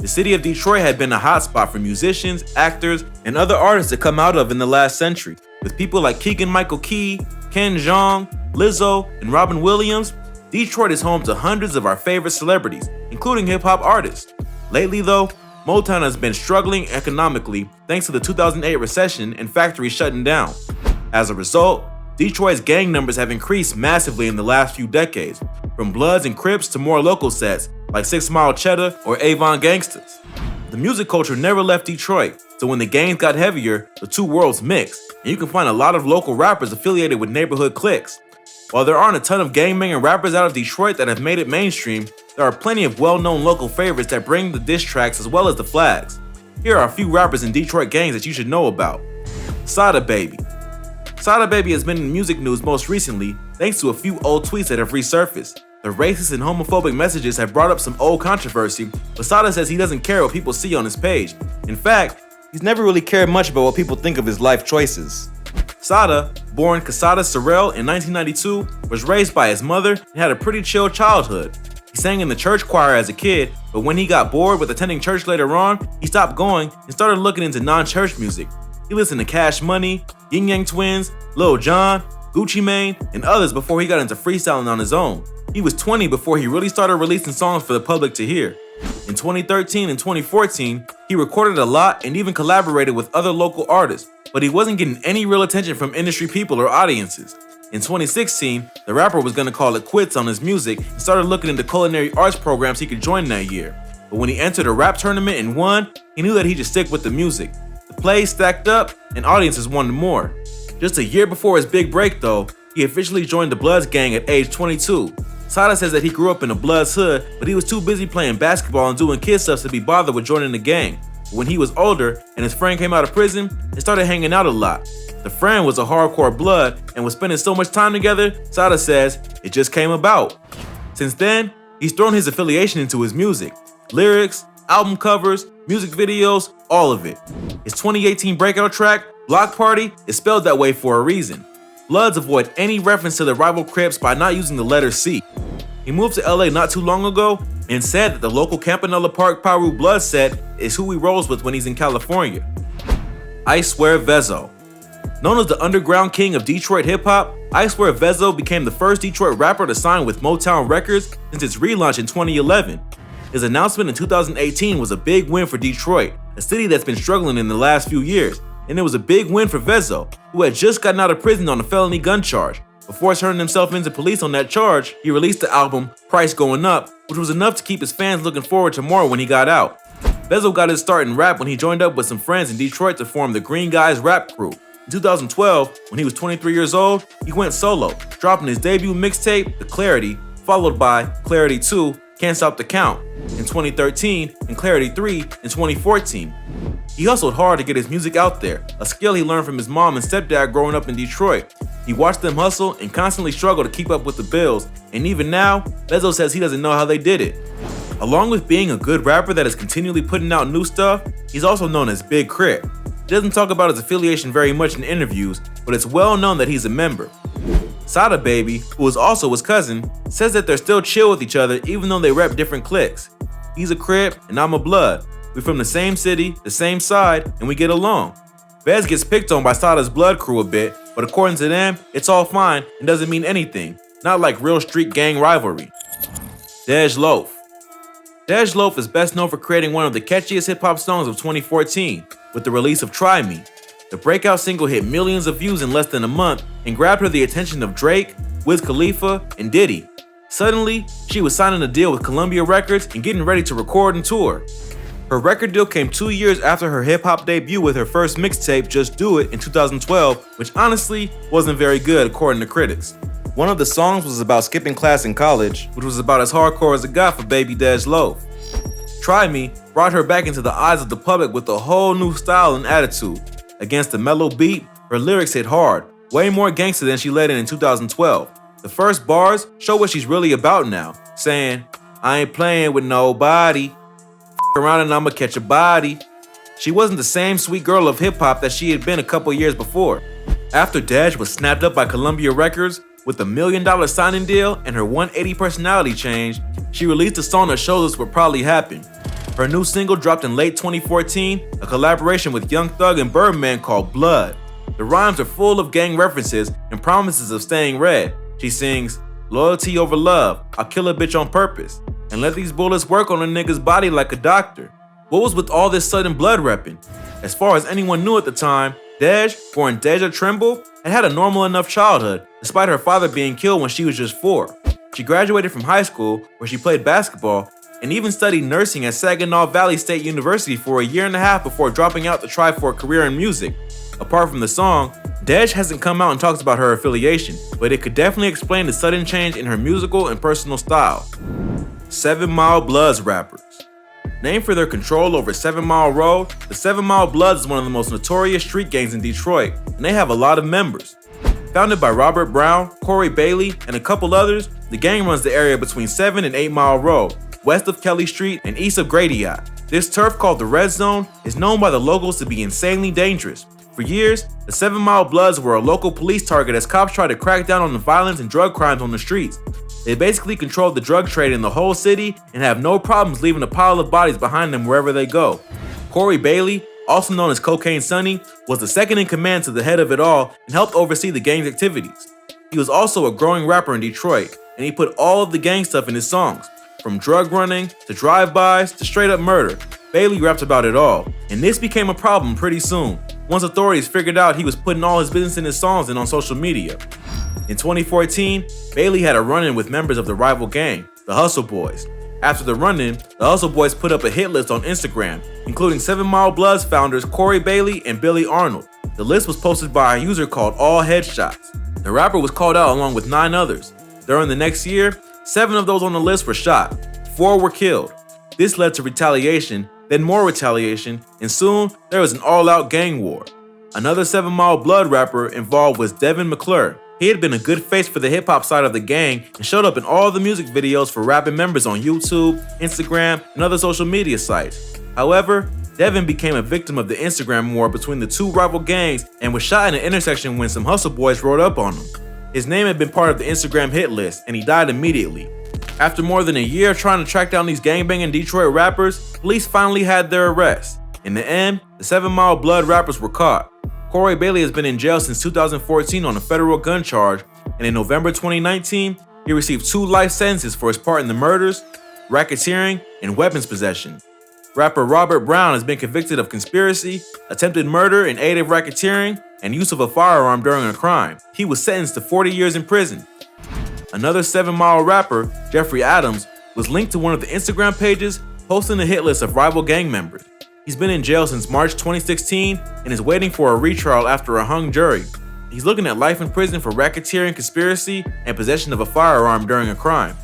The city of Detroit had been a hotspot for musicians, actors, and other artists to come out of in the last century. With people like Keegan-Michael Key, Ken Jeong, Lizzo, and Robin Williams, Detroit is home to hundreds of our favorite celebrities, including hip-hop artists. Lately though, Motown has been struggling economically thanks to the 2008 recession and factories shutting down. As a result, Detroit's gang numbers have increased massively in the last few decades, from Bloods and Crips to more local sets like 6 Mile Cheddar or Avon Gangsters. The music culture never left Detroit, so when the gangs got heavier, the two worlds mixed, and you can find a lot of local rappers affiliated with neighborhood cliques. While there aren't a ton of gangbanging rappers out of Detroit that have made it mainstream, there are plenty of well-known local favorites that bring the diss tracks as well as the flags. Here are a few rappers in Detroit gangs that you should know about. Sada Baby. Sada Baby has been in music news most recently thanks to a few old tweets that have resurfaced. The racist and homophobic messages have brought up some old controversy, but Sada says he doesn't care what people see on his page. In fact, he's never really cared much about what people think of his life choices. Sada, born Quesada Sorrell in 1992, was raised by his mother and had a pretty chill childhood. He sang in the church choir as a kid, but when he got bored with attending church later on, he stopped going and started looking into non-church music. He listened to Cash Money, Ying Yang Twins, Lil Jon, Gucci Mane, and others before he got into freestyling on his own. He was 20 before he really started releasing songs for the public to hear. In 2013 and 2014, he recorded a lot and even collaborated with other local artists, but he wasn't getting any real attention from industry people or audiences. In 2016, the rapper was gonna call it quits on his music and started looking into culinary arts programs he could join that year. But when he entered a rap tournament and won, he knew that he should stick with the music. The plays stacked up and audiences wanted more. Just a year before his big break though, he officially joined the Bloods gang at age 22. Sada says that he grew up in a Bloods hood, but he was too busy playing basketball and doing kid stuff to be bothered with joining the gang. But when he was older and his friend came out of prison, they started hanging out a lot. The friend was a hardcore Blood and was spending so much time together, Sada says, it just came about. Since then, he's thrown his affiliation into his music. Lyrics, album covers, music videos, all of it. His 2018 breakout track, Block Party, is spelled that way for a reason. Bloods avoid any reference to the rival Crips by not using the letter C. He moved to LA not too long ago and said that the local Campanella Park Piru Blood set is who he rolls with when he's in California. IceWear Vezzo. Known as the underground king of Detroit hip-hop, IceWear Vezzo became the first Detroit rapper to sign with Motown Records since its relaunch in 2011. His announcement in 2018 was a big win for Detroit, a city that's been struggling in the last few years, and it was a big win for Vezzo, who had just gotten out of prison on a felony gun charge. Before turning himself into police on that charge, he released the album Price Going Up, which was enough to keep his fans looking forward to more when he got out. Vezzo got his start in rap when he joined up with some friends in Detroit to form the Green Guys rap crew. In 2012, when he was 23 years old, he went solo, dropping his debut mixtape, The Clarity, followed by Clarity 2, Can't Stop the Count, in 2013, and Clarity 3 in 2014. He hustled hard to get his music out there, a skill he learned from his mom and stepdad growing up in Detroit. He watched them hustle and constantly struggle to keep up with the bills, and even now, Vezzo says he doesn't know how they did it. Along with being a good rapper that is continually putting out new stuff, he's also known as Big Crip. He doesn't talk about his affiliation very much in interviews, but it's well known that he's a member. Sada Baby, who is also his cousin, says that they're still chill with each other even though they rep different cliques. He's a Crip and I'm a Blood. We're from the same city, the same side, and we get along. Vez gets picked on by Sada's Blood crew a bit, but according to them, it's all fine and doesn't mean anything, not like real street gang rivalry. Dej Loaf. Dej Loaf is best known for creating one of the catchiest hip-hop songs of 2014, with the release of Try Me. The breakout single hit millions of views in less than a month and grabbed her the attention of Drake, Wiz Khalifa, and Diddy. Suddenly, she was signing a deal with Columbia Records and getting ready to record and tour. Her record deal came 2 years after her hip-hop debut with her first mixtape, Just Do It, in 2012, which honestly wasn't very good according to critics. One of the songs was about skipping class in college, which was about as hardcore as it got for baby Dej Loaf. Try Me brought her back into the eyes of the public with a whole new style and attitude. Against a mellow beat, her lyrics hit hard, way more gangster than she let in 2012. The first bars show what she's really about now, saying, I ain't playing with nobody, around and I'ma catch a body. She wasn't the same sweet girl of hip-hop that she had been a couple years before. After Dej was snapped up by Columbia Records with a $1 million signing deal and her 180 personality change, she released a song that shows us what probably happened. Her new single dropped in late 2014, a collaboration with Young Thug and Birdman called Blood. The rhymes are full of gang references and promises of staying red. She sings, "Loyalty over love, I'll kill a bitch on purpose, and let these bullets work on a nigga's body like a doctor." What was with all this sudden blood repping? As far as anyone knew at the time, Dej, born Deja Trimble, had a normal enough childhood, despite her father being killed when she was just 4. She graduated from high school, where she played basketball, and even studied nursing at Saginaw Valley State University for a year and a half before dropping out to try for a career in music. Apart from the song, Dej hasn't come out and talked about her affiliation, but it could definitely explain the sudden change in her musical and personal style. 7 Mile Bloods rappers. Named for their control over 7 Mile Road, the 7 Mile Bloods is one of the most notorious street gangs in Detroit, and they have a lot of members. Founded by Robert Brown, Corey Bailey, and a couple others, the gang runs the area between 7 and 8 Mile Road, west of Kelly Street and east of Grady-Eye. This turf, called the Red Zone, is known by the locals to be insanely dangerous. For years, the 7 Mile Bloods were a local police target as cops tried to crack down on the violence and drug crimes on the streets. They basically controlled the drug trade in the whole city and have no problems leaving a pile of bodies behind them wherever they go. Corey Bailey, also known as Cocaine Sonny, was the second in command to the head of it all and helped oversee the gang's activities. He was also a growing rapper in Detroit, and he put all of the gang stuff in his songs. From drug running, to drive-bys, to straight-up murder, Bailey raps about it all, and this became a problem pretty soon, once authorities figured out he was putting all his business in his songs and on social media. In 2014, Bailey had a run-in with members of the rival gang, the Hussle Boys. After the run-in, the Hussle Boys put up a hit list on Instagram, including 7 Mile Bloods founders Corey Bailey and Billy Arnold. The list was posted by a user called All Headshots. The rapper was called out along with 9 others. During the next year, 7 of those on the list were shot, 4 were killed. This led to retaliation, then more retaliation, and soon there was an all-out gang war. Another 7 Mile Blood rapper involved was Devin McClure. He had been a good face for the hip-hop side of the gang and showed up in all the music videos for rapping members on YouTube, Instagram, and other social media sites. However, Devin became a victim of the Instagram war between the 2 rival gangs and was shot in an intersection when some Hussle Boys rode up on him. His name had been part of the Instagram hit list, and he died immediately. After more than a year of trying to track down these gangbanging Detroit rappers, police finally had their arrest. In the end, the 7 Mile Blood rappers were caught. Corey Bailey has been in jail since 2014 on a federal gun charge, and in November 2019, he received 2 life sentences for his part in the murders, racketeering, and weapons possession. Rapper Robert Brown has been convicted of conspiracy, attempted murder in aid of racketeering, and use of a firearm during a crime. He was sentenced to 40 years in prison. Another 7 Mile rapper, Jeffrey Adams, was linked to one of the Instagram pages posting a hit list of rival gang members. He's been in jail since March 2016 and is waiting for a retrial after a hung jury. He's looking at life in prison for racketeering, conspiracy, and possession of a firearm during a crime.